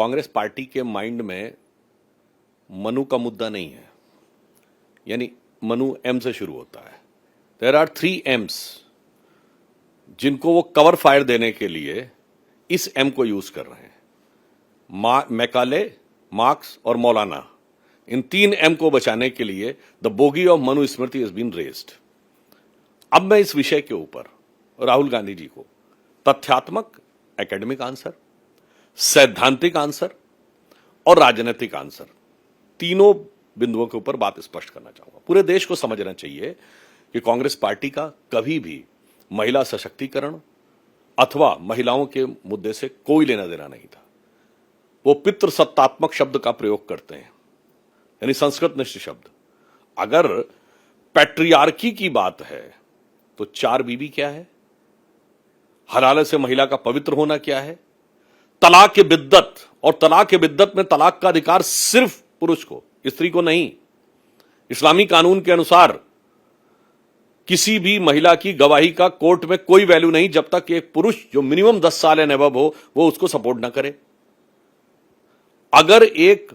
Congress party के mind में मनु का मुद्दा नहीं है, यानी मनु एम से शुरू होता है। देयर आर 3 एम्स जिनको वो कवर फायर देने के लिए इस एम को यूज कर रहे हैं। मैकाले, मार्क्स और मौलाना, इन 3 एम को बचाने के लिए the bogey of Manusmriti is been raised. अब मैं इस विषय के ऊपर राहुल गांधी जी को तथ्यात्मक एकेडमिक आंसर, सैद्धांतिक आंसर और राजनीतिक आंसर, तीनों बिंदुओं के ऊपर बात स्पष्ट करना चाहूंगा। पूरे देश को समझना चाहिए कि कांग्रेस पार्टी का कभी भी महिला सशक्तिकरण अथवा महिलाओं के मुद्दे से कोई लेना देना नहीं था। वो पितृसत्तात्मक शब्द का प्रयोग करते हैं, यानी संस्कृत निष्ठ शब्द। अगर पैट्रियार्की की बात है तो 4 बीवी क्या है, हलाले से महिला का पवित्र होना क्या है, तलाक के बिद्दत, और तलाक के बिद्दत में तलाक का अधिकार सिर्फ पुरुष को, स्त्री को नहीं। इस्लामी कानून के अनुसार किसी भी महिला की गवाही का कोर्ट में कोई वैल्यू नहीं जब तक एक पुरुष जो मिनिमम 10 साल एंड अबव हो वो उसको सपोर्ट ना करे। अगर एक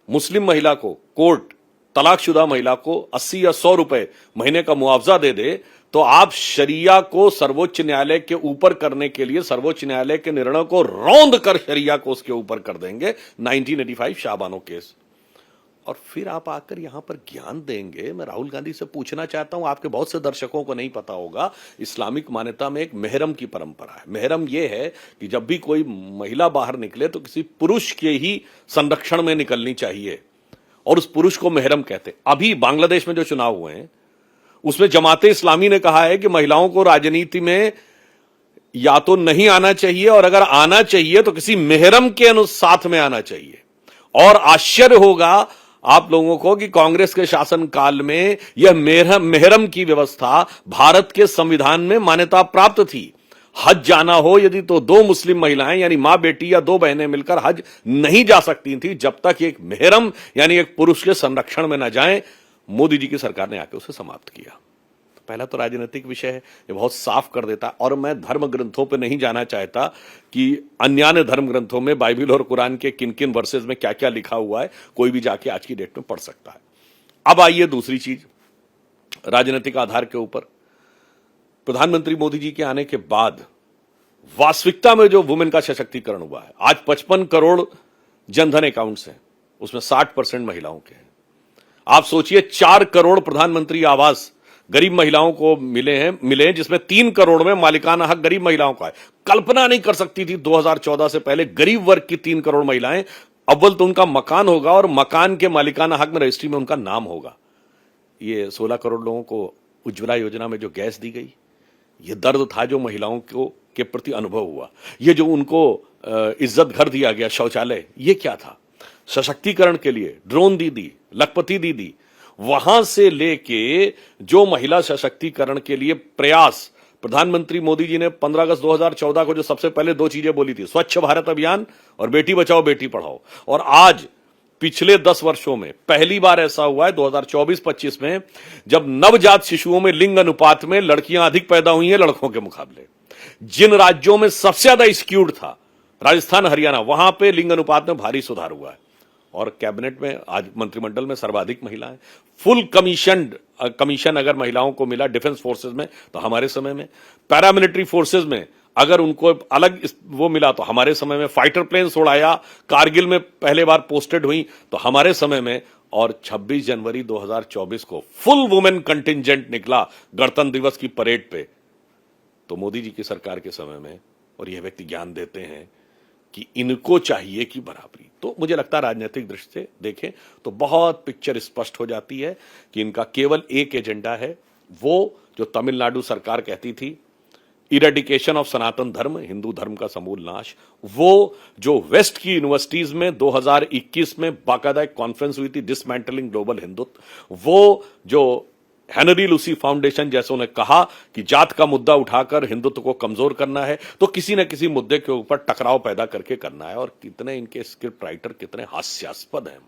मुस्लिम महिला को कोर्ट तलाकशुदा महिला को 80 या 100 रुपए महीने का मुआवजा दे दे तो आप शरिया को सर्वोच्च न्यायालय के ऊपर करने के लिए सर्वोच्च न्यायालय के निर्णय को रौंद कर शरिया को उसके ऊपर कर देंगे। 1985 शाहबानो केस। और फिर आप आकर यहां पर ज्ञान देंगे। मैं राहुल गांधी से पूछना चाहता हूं, आपके बहुत से दर्शकों को नहीं पता होगा, इस्लामिक मान्यता में एक मेहरम की परंपरा है। मेहरम यह है कि जब भी कोई महिला बाहर निकले तो किसी पुरुष के ही संरक्षण में निकलनी चाहिए और उस पुरुष को मेहरम कहते। अभी बांग्लादेश में जो चुनाव हुए हैं उसमें जमाते इस्लामी ने कहा है कि महिलाओं को राजनीति में या तो नहीं आना चाहिए और अगर आना चाहिए तो किसी मेहरम के साथ में आना चाहिए। और आश्चर्य होगा आप लोगों को कि कांग्रेस के शासनकाल में यह मेहरम की व्यवस्था भारत के संविधान में मान्यता प्राप्त थी। हज जाना हो यदि तो 2 मुस्लिम महिलाएं यानी मां बेटी या 2 बहनें मिलकर हज नहीं जा सकती थी जब तक एक मेहरम यानी एक पुरुष के संरक्षण में न जाएं। मोदी जी की सरकार ने आके उसे समाप्त किया। पहला तो राजनीतिक विषय है, ये बहुत साफ कर देता। और मैं धर्म ग्रंथों पे नहीं जाना चाहता कि अन्य धर्म ग्रंथों में बाइबिल और कुरान के किन किन वर्सेस में क्या क्या लिखा हुआ है, कोई भी जाके आज की डेट में पढ़ सकता है। अब आइए दूसरी चीज, राजनीतिक आधार के ऊपर प्रधानमंत्री मोदी जी के आने के बाद वास्तविकता में जो वुमेन का सशक्तिकरण हुआ है, आज 55 करोड़ जनधन अकाउंट्स हैं, उसमें 60% महिलाओं के हैं। आप सोचिए 4 करोड़ प्रधानमंत्री आवास गरीब महिलाओं को मिले जिसमें 3 करोड़ में मालिकाना हक गरीब महिलाओं का है। कल्पना नहीं कर सकती थी 2014 से पहले गरीब वर्ग की 3 करोड़ महिलाएं, अव्वल तो उनका मकान होगा और मकान के मालिकाना हक में रजिस्ट्री में उनका नाम होगा। ये 16 करोड़ लोगों को उज्ज्वला योजना में जो गैस दी गई, ये दर्द था जो महिलाओं को के प्रति अनुभव हुआ। ये जो उनको इज्जत घर दिया गया, शौचालय, ये क्या था? सशक्तिकरण के लिए ड्रोन दीदी, लखपति दीदी, वहां से लेके जो महिला सशक्तिकरण के लिए प्रयास प्रधानमंत्री मोदी जी ने 15 अगस्त 2014 को जो सबसे पहले 2 चीजें बोली थी, स्वच्छ भारत अभियान और बेटी बचाओ बेटी पढ़ाओ। और आज पिछले 10 वर्षों में पहली बार ऐसा हुआ है 2024-25 में जब नवजात शिशुओं में लिंग अनुपात में लड़कियां अधिक पैदा हुई हैं लड़कों के मुकाबले। जिन राज्यों में सबसे ज्यादा स्क्यूड था, राजस्थान, हरियाणा, वहां पे लिंग अनुपात में भारी सुधार हुआ है। और कैबिनेट में आज मंत्रिमंडल में सर्वाधिक महिलाएं। फुल कमीशन अगर महिलाओं को मिला डिफेंस फोर्सेस में तो हमारे समय में, पैरामिलिट्री फोर्सेस में अगर उनको अलग वो मिला तो हमारे समय में, फाइटर प्लेन्स उड़ाया, कारगिल में पहले बार पोस्टेड हुई तो हमारे समय में। और 26 जनवरी 2024 को फुल वुमेन कंटिंजेंट निकला गणतंत्र दिवस की परेड पे, तो मोदी जी की सरकार के समय में। और यह व्यक्ति ज्ञान देते हैं कि इनको चाहिए कि बराबरी। तो मुझे लगता है राजनीतिक दृष्टि से देखें तो बहुत पिक्चर स्पष्ट हो जाती है कि इनका केवल एक एजेंडा है, वो जो तमिलनाडु सरकार कहती थी, इरेडिकेशन ऑफ सनातन धर्म, हिंदू धर्म का समूल नाश। वो जो वेस्ट की यूनिवर्सिटीज में 2021 में बाकायदा एक कॉन्फ्रेंस हुई थी, डिसमेंटलिंग ग्लोबल हिंदुत्व, वो जो हेनरी लूसी फाउंडेशन जैसों ने कहा कि जात का मुद्दा उठाकर हिंदुत्व को कमजोर करना है तो किसी न किसी मुद्दे के ऊपर टकराव पैदा करके करना है। और कितने इनके स्क्रिप्ट राइटर कितने हास्यास्पद हैं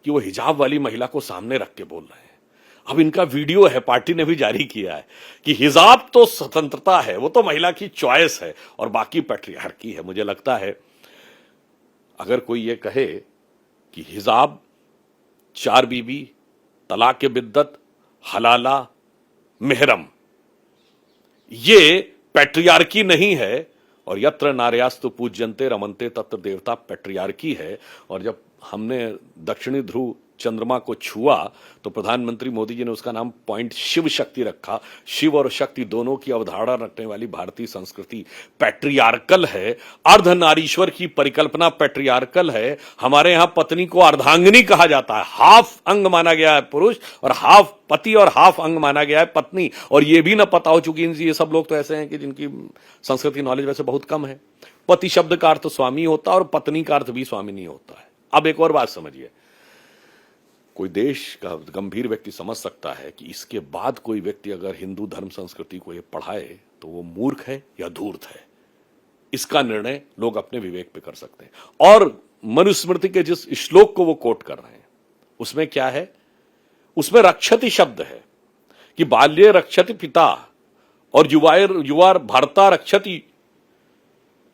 कि वो हिजाब वाली महिला को सामने रख के बोल रहे हैं। अब इनका वीडियो है, पार्टी ने भी जारी किया है कि हिजाब तो स्वतंत्रता है, वो तो महिला की चॉइस है और बाकी पैट्रियार्की है। मुझे लगता है अगर कोई ये कहे कि हिजाब, चार बीबी, तलाक बिद्दत, हलाला, मेहरम, ये पैट्रियार्की नहीं है, और यत्र नार्यास्तु पूज्यन्ते रमन्ते तत्र देवता पैट्रियार्की है। और जब हमने दक्षिणी ध्रुव चंद्रमा को छुआ तो प्रधानमंत्री मोदी जी ने उसका नाम पॉइंट शिव शक्ति रखा। शिव और शक्ति दोनों की अवधारणा रखने वाली भारतीय संस्कृति पैट्रियार्कल है। अर्धनारीश्वर की परिकल्पना पैट्रियार्कल है। हमारे यहां पत्नी को अर्धांगिनी कहा जाता है, हाफ अंग माना गया है पुरुष, और हाफ पति और हाफ अंग माना गया है पत्नी। और यह भी ना पता हो, चूंकि ये सब लोग तो ऐसे हैं कि जिनकी संस्कृति नॉलेज वैसे बहुत कम है। पति शब्द का अर्थ स्वामी होता है और पत्नी का अर्थ भी स्वामी नहीं होता है। अब एक और बात समझिए, कोई देश का गंभीर व्यक्ति समझ सकता है कि इसके बाद कोई व्यक्ति अगर हिंदू धर्म संस्कृति को ये पढ़ाए तो वो मूर्ख है या धूर्त है। इसका निर्णय लोग अपने विवेक पे कर सकते हैं। और मनुस्मृति के जिस श्लोक को वो कोट कर रहे हैं उसमें क्या है, उसमें रक्षति शब्द है कि बाल्ये रक्षति पिता और युवा भर्ता रक्षति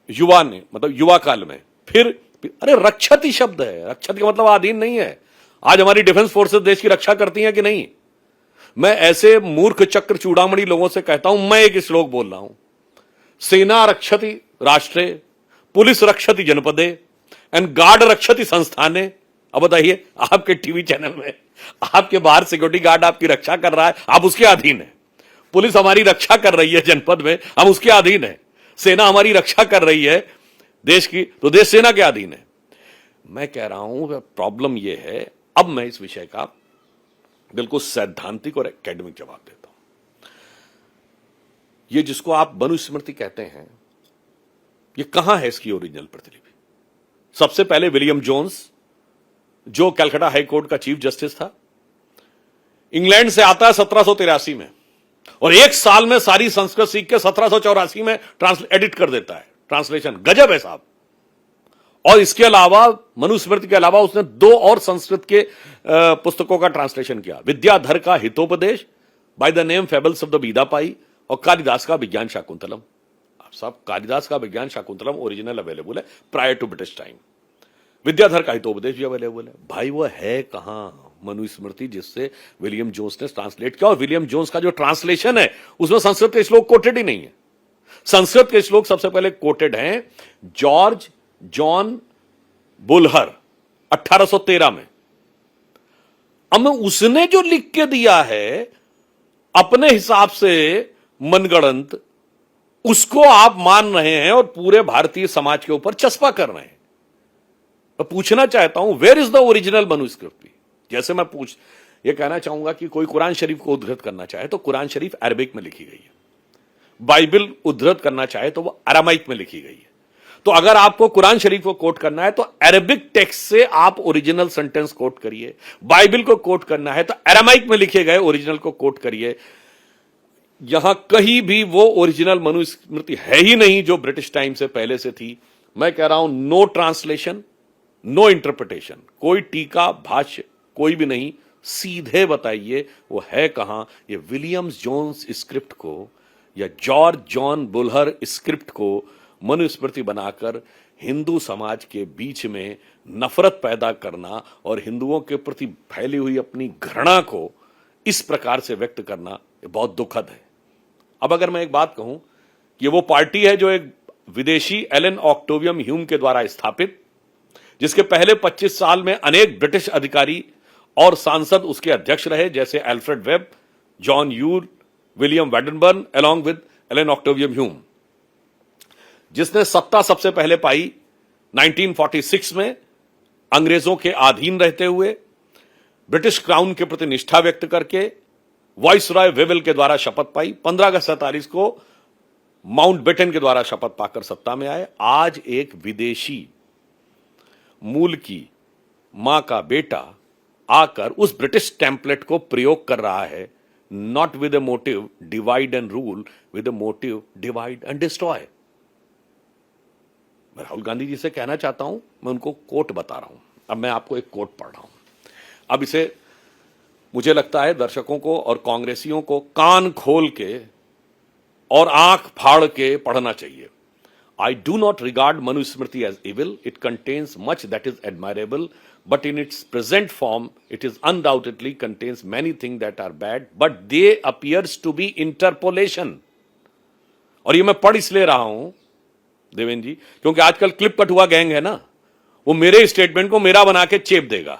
युवा ने, मतलब युवा काल में। फिर अरे रक्षति शब्द है, रक्षति का मतलब अधीन नहीं है। आज हमारी डिफेंस फोर्सेस देश की रक्षा करती हैं कि नहीं? मैं ऐसे मूर्ख चक्र चूड़ामणि लोगों से कहता हूं, मैं एक श्लोक बोल रहा हूं, सेना रक्षति राष्ट्रे, पुलिस रक्षति जनपदे एंड गार्ड रक्षति संस्थाने। अब बताइए, आपके टीवी चैनल में आपके बाहर सिक्योरिटी गार्ड आपकी रक्षा कर रहा है, आप उसके अधीन है। पुलिस हमारी रक्षा कर रही है जनपद में, हम उसके अधीन है। सेना हमारी रक्षा कर रही है देश की, तो देश सेना के अधीन है। मैं कह रहा हूं प्रॉब्लम यह है। अब मैं इस विषय का बिल्कुल सैद्धांतिक और एकेडमिक जवाब देता हूं। ये जिसको आप मनुस्मृति कहते हैं, ये कहां है इसकी ओरिजिनल प्रतिलिपि? सबसे पहले विलियम जोन्स, जो कलकत्ता हाई कोर्ट का चीफ जस्टिस था, इंग्लैंड से आता है 1783 में, और एक साल में सारी संस्कृत सीख के 1784 में एडिट कर देता है। ट्रांसलेशन गजब है साहब। और इसके अलावा मनुस्मृति के अलावा उसने 2 और संस्कृत के पुस्तकों का ट्रांसलेशन किया, विद्याधर का Hitopadesha by the name fables of the Bidpai, और कालिदास का विज्ञान शाकुंतलम। आप साहब, कालिदास का विज्ञान शाकुंतलम ओरिजिनल अवेलेबल है prior to British time. Vidyadhar का हितोपदेश भी अवेलेबल है। भाई वो है कहां मनुस्मृति जिससे विलियम जोन्स ने ट्रांसलेट किया? और विलियम जोन्स का जो ट्रांसलेशन है उसमें संस्कृत के श्लोक कोटेड ही नहीं है। संस्कृत के श्लोक सबसे पहले कोटेड हैं जॉर्ज जॉन बुलहर 1813 में। अब उसने जो लिख के दिया है अपने हिसाब से मनगढ़ंत, उसको आप मान रहे हैं और पूरे भारतीय समाज के ऊपर चस्पा कर रहे हैं। मैं पूछना चाहता हूं, where is the original manuscript? जैसे मैं ये कहना चाहूंगा कि कोई कुरान शरीफ को उद्धृत करना चाहे तो कुरान शरीफ अरबिक में लिखी गई है। बाइबल उद्धृत करना चाहे तो वो अरामाइक में लिखी गई है। तो अगर आपको कुरान शरीफ को कोट करना है तो अरबिक टेक्स्ट से आप ओरिजिनल सेंटेंस कोट करिए। बाइबल को कोट करना है तो अरामाइक में लिखे गए ओरिजिनल को कोट करिए। यहां कहीं भी वो ओरिजिनल मनुस्मृति है ही नहीं जो ब्रिटिश टाइम से पहले से थी। मैं कह रहा हूं, नो ट्रांसलेशन, नो इंटरप्रिटेशन, कोई टीका भाष्य कोई भी नहीं। सीधे बताइए वो है कहां? ये विलियम्स जोन्स स्क्रिप्ट को या जॉर्ज जॉन बुलहर स्क्रिप्ट को मनुस्मृति बनाकर हिंदू समाज के बीच में नफरत पैदा करना और हिंदुओं के प्रति फैली हुई अपनी घृणा को इस प्रकार से व्यक्त करना ये बहुत दुखद है। अब अगर मैं एक बात कहूं कि वो पार्टी है जो एक विदेशी एलन ऑक्टेवियम ह्यूम के द्वारा स्थापित, जिसके पहले 25 साल में अनेक ब्रिटिश अधिकारी और सांसद उसके अध्यक्ष रहे, जैसे Alfred Webb, John Yule, William Wedderburn along with Allan Octavian Hume, जिसने सत्ता सबसे पहले पाई 1946 में अंग्रेजों के अधीन रहते हुए, ब्रिटिश क्राउन के प्रति निष्ठा व्यक्त करके वाइसरॉय वेवेल के द्वारा शपथ पाई। 15 अगस्त 1947 को माउंटबेटन के द्वारा शपथ पाकर सत्ता में आए। आज एक विदेशी मूल की मां का बेटा आकर उस ब्रिटिश टेम्पलेट को प्रयोग कर रहा है, not with A motive divide and rule, with A motive divide and destroy. मैं राहुल गांधी जी से कहना चाहता हूं, मैं उनको कोट बता रहा हूं। अब मैं आपको एक कोट पढ़ रहा हूं। अब इसे मुझे लगता है दर्शकों को और कांग्रेसियों को कान खोल के और आंख फाड़ के पढ़ना चाहिए। I do not regard Manusmriti as evil. It contains much that is admirable, but in its present form, it is undoubtedly contains many things that are bad, but they appears to be interpolation. और ये मैं पढ़ इसलिए रहा हूं देवेंद्र जी, क्योंकि आजकल clip cut हुआ गैंग है ना, वो मेरे स्टेटमेंट को मेरा बना के चेप देगा।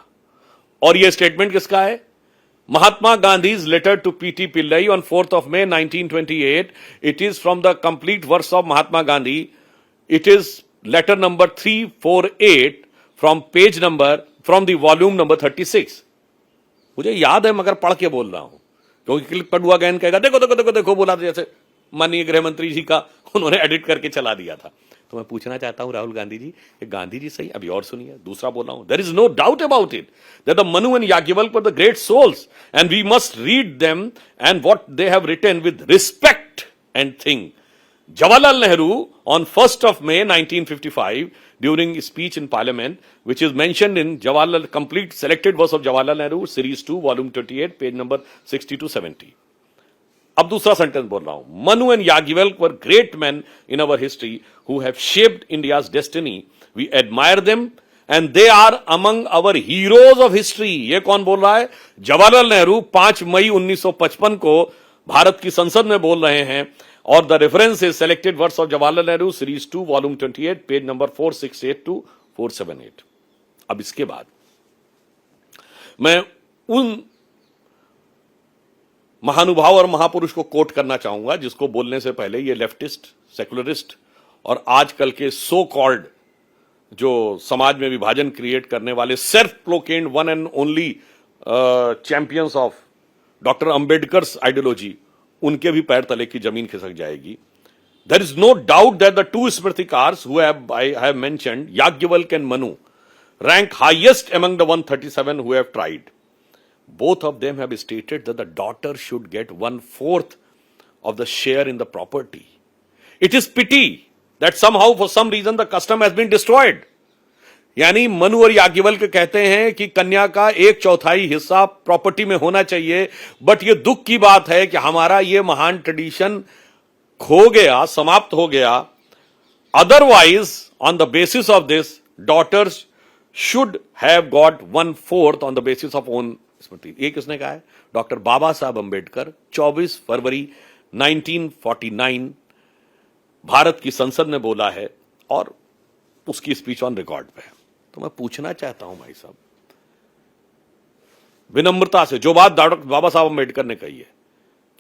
और ये स्टेटमेंट किसका है? Mahatma Gandhi's letter to P.T. Pillai on 4th of May 1928. It is from the complete works of Mahatma Gandhi. It is letter number 348 from from the volume number 36. मुझे याद है मगर पढ़ के बोल रहा हूं, क्योंकि क्लिप पढ़ुआ गैन कहेगा देखो देखो देखो देखो बोला था, जैसे माननीय गृह मंत्री जी का उन्होंने एडिट करके चला दिया था। तो मैं पूछना चाहता हूं राहुल गांधी जी, गांधी जी सही, अभी और सुनिए, दूसरा बोल रहा हूं, there is no doubt about it that the Manu and Yajnavalkya were the great souls and we must read them and what they have written with respect and think. Jawaharlal Nehru on 1st of May 1955 during a speech in parliament, which is mentioned in Jawaharlal complete selected verse of Jawaharlal Nehru series 2 volume 28 page number 60 to 70. अब दूसरा sentence बोल रहा हूं, Manu and Yajnavalkya were great men in our history who have shaped India's destiny, we admire them and they are among our heroes of history. ये कौन बोल रहा है? जवाहरलाल नेहरू 5 मई 1955 को भारत की संसद में बोल रहे हैं, और the reference is selected words of Jawaharlal Nehru series 2 volume 28 page number 468 to 478। अब इसके बाद मैं उन महानुभाव और महापुरुष को कोट करना चाहूंगा जिसको बोलने से पहले ये लेफ्टिस्ट, सेकुलरिस्ट और आजकल के सो कॉल्ड जो समाज में विभाजन क्रिएट करने वाले self proclaimed one and only champions of doctor Ambedkar's ideology, उनके भी पैर तले की जमीन खिसक जाएगी। There is no doubt that the two smritikars who I have mentioned, Yajnavalkya and Manu, rank highest among the 137 who have tried. Both of them have stated that the daughter should get 1/4 of the share in the property. It is pity that somehow for some reason the custom has been destroyed. यानी मनु और याज्ञवल्क्य कहते हैं कि कन्या का 1/4 हिस्सा property में होना चाहिए, बट ये दुख की बात है कि हमारा ये महान ट्रेडिशन खो गया, समाप्त हो गया। Otherwise on the basis of this daughters should have got 1/4 on the basis of own स्मृति। ये किसने कहा है? डॉक्टर बाबा साहब अंबेडकर 24 फरवरी 1949 भारत की संसद में बोला है, और उसकी स्पीच ऑन रिकॉर्ड पे है। तो मैं पूछना चाहता हूं भाई साहब विनम्रता से, जो बात डॉक्टर बाबा साहब अंबेडकर ने कही है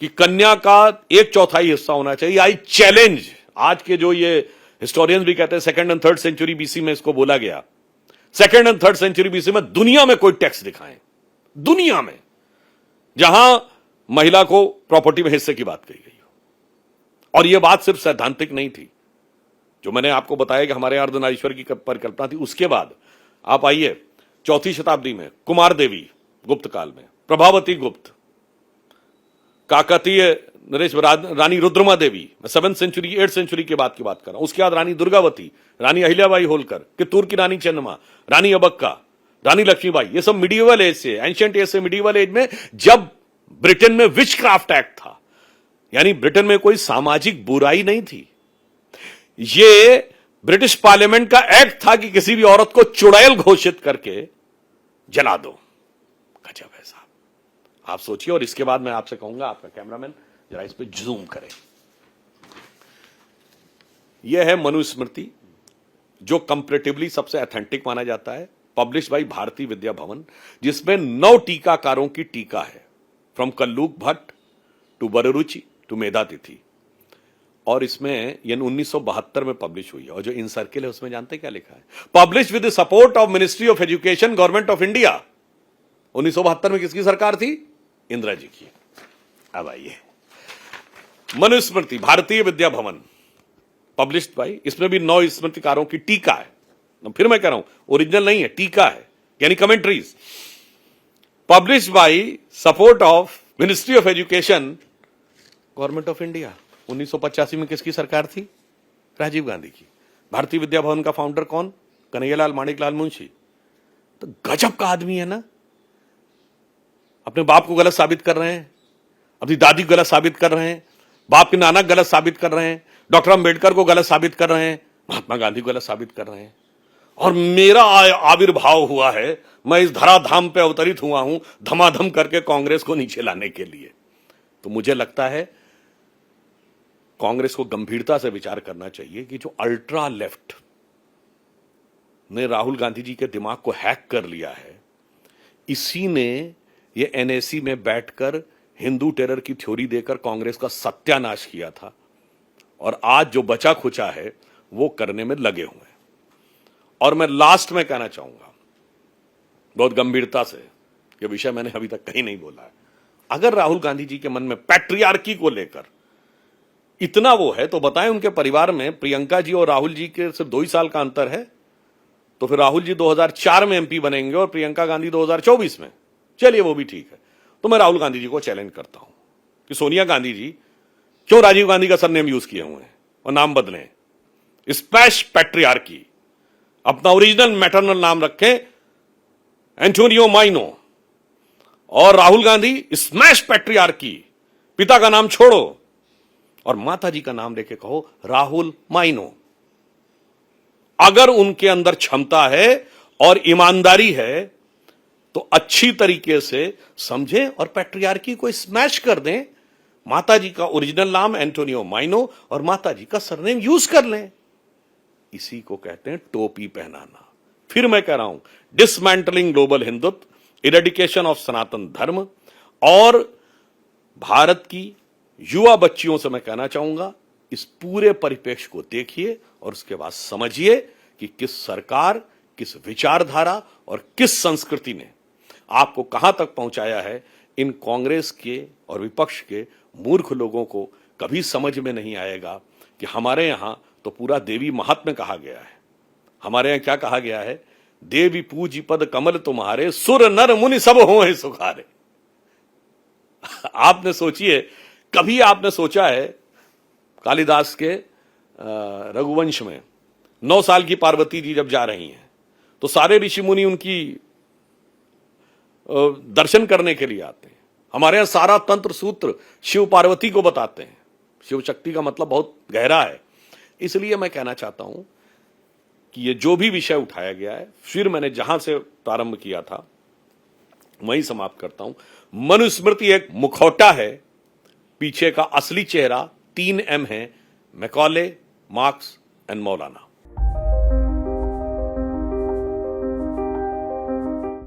कि कन्या का 1/4 हिस्सा होना चाहिए, आई चैलेंज, आज के जो ये हिस्टोरियंस भी कहते हैं 2nd and 3rd century BC में इसको बोला गया, 2nd and 3rd century BC में दुनिया में कोई टैक्स दिखाएं, दुनिया में जहां महिला को प्रॉपर्टी में हिस्से की बात कही गई हो। और यह बात सिर्फ सैद्धांतिक नहीं थी, जो मैंने आपको बताया कि हमारे अर्धनारीश्वर की परिकल्पना थी। उसके बाद आप आइए 4वीं शताब्दी में कुमार देवी गुप्त काल में, प्रभावती गुप्त, काकतीय नरेश, रानी रुद्रमा देवी, मैं 7th सेंचुरी 8th सेंचुरी के बाद की बात कर रहा हूं। उसके बाद रानी दुर्गावती, रानी अहिल्याबाई होलकर, कित्तूर की रानी चन्नमा, रानी अबक्का, रानी लक्ष्मीबाई, ये सब मिडिवल एज से, एंशिएंट एज से मिडिवल एज में, जब ब्रिटेन में विचक्राफ्ट एक्ट था, यानी ब्रिटेन में कोई सामाजिक बुराई नहीं थी। ये ब्रिटिश पार्लियामेंट का एक्ट था कि किसी भी औरत को चुड़ैल घोषित करके जला दो। गजब है साहब, आप सोचिए। और इसके बाद मैं आपसे कहूंगा, आपका कैमरामैन जरा इस पे जूम करे। यह है मनुस्मृति, जो कंपैरेटिवली सबसे ऑथेंटिक माना जाता है, पब्लिश बाई भारतीय विद्या भवन, जिसमें 9 टीकाकारों की टीका है, from Kulluka Bhatt to Vararuchi to Medhatithi. और इसमें ये 1972 में पब्लिश हुई है। और जो इन सर्किल है उसमें जानते क्या लिखा है? Publish with the support of ministry of education, government of India. 1972 में किसकी सरकार थी? इंदिरा जी की। अब आइए, मनुस्मृति भारतीय विद्या भवन, पब्लिश्ड बाई, इसमें भी 9 स्मृतिकारों की टीका है। फिर मैं कह रहा हूं, ओरिजिनल नहीं है, टीका है, यानी commentaries. Publish by support of ministry of education, government of India. 1985 में किसकी सरकार थी? राजीव गांधी की। भारतीय विद्या भवन का फाउंडर कौन? कन्हैयालाल माणिकलाल मुंशी। तो गजब का आदमी है ना। अपने बाप को गलत साबित कर रहे हैं, अपनी दादी को गलत साबित कर रहे हैं, बाप के नाना गलत साबित कर रहे हैं, डॉक्टर अंबेडकर को गलत साबित कर रहे हैं, महात्मा गांधी को गलत साबित कर रहे हैं। और मेरा आविर्भाव हुआ है, मैं इस धराधाम पे अवतरित हुआ हूं धमाधम करके कांग्रेस को नीचे लाने के लिए। तो मुझे लगता है कांग्रेस को गंभीरता से विचार करना चाहिए कि जो अल्ट्रा लेफ्ट ने राहुल गांधी जी के दिमाग को हैक कर लिया है, इसी ने ये एनएसी में बैठकर हिंदू टेरर की थ्योरी देकर कांग्रेस का सत्यानाश किया था, और आज जो बचा खुचा है वो करने में लगे हुए हैं। और मैं लास्ट में कहना चाहूंगा बहुत गंभीरता से, ये विषय मैंने अभी तक कहीं नहीं बोला है, अगर राहुल गांधी जी के मन में पैट्रियार्की को लेकर इतना वो है तो बताएं, उनके परिवार में प्रियंका जी और राहुल जी के सिर्फ 2 ही साल का अंतर है, तो फिर राहुल जी 2004 में एमपी बनेंगे और प्रियंका गांधी 2024 में। चलिए वो भी ठीक है। तो मैं राहुल गांधी जी को चैलेंज करता हूं कि सोनिया गांधी जी क्यों राजीव गांधी का सरनेम यूज किए हुए हैं और नाम बदलें, स्पैश पैट्रियार्की, अपना ओरिजिनल मैटरनल नाम रखें एंटोनियो माइनो, और राहुल गांधी स्मैश पैट्रियार्की, पिता का नाम छोड़ो और माता जी का नाम लेके कहो राहुल माइनो। अगर उनके अंदर क्षमता है और ईमानदारी है तो अच्छी तरीके से समझें और पैट्रियार्की को स्मैश कर दें, माता जी का ओरिजिनल नाम एंटोनियो माइनो और माता जी का सरनेम यूज कर लें। इसी को कहते हैं टोपी पहनाना। फिर मैं कह रहा हूं, dismantling global Hindutva, eradication of Sanatan Dharma, और भारत की युवा बच्चियों से मैं कहना चाहूंगा इस पूरे परिप्रेक्ष्य को देखिए और उसके बाद समझिए कि किस सरकार, किस विचारधारा और किस संस्कृति ने आपको कहां तक पहुंचाया है। इन कांग्रेस के और विपक्ष के मूर्ख लोगों को कभी समझ में नहीं आएगा कि हमारे यहां तो पूरा देवी महात्म्य कहा गया है। हमारे यहां क्या कहा गया है, देवी पूजी पद कमल तुम्हारे, सुर नर मुनि सब हों सुखारे। आपने सोचिए, कभी आपने सोचा है कालिदास के रघुवंश में 9 साल की पार्वती जी जब जा रही हैं तो सारे ऋषि मुनि उनकी दर्शन करने के लिए आते हैं। हमारे यहां सारा तंत्र सूत्र शिव पार्वती को बताते हैं। शिव शक्ति का मतलब बहुत गहरा है। इसलिए मैं कहना चाहता हूं कि ये जो भी विषय उठाया गया है, फिर मैंने जहां से प्रारंभ किया था वहीं समाप्त करता हूं। मनुस्मृति एक मुखौटा है, पीछे का असली चेहरा 3M है, मैकॉले, मार्क्स एंड मौलाना।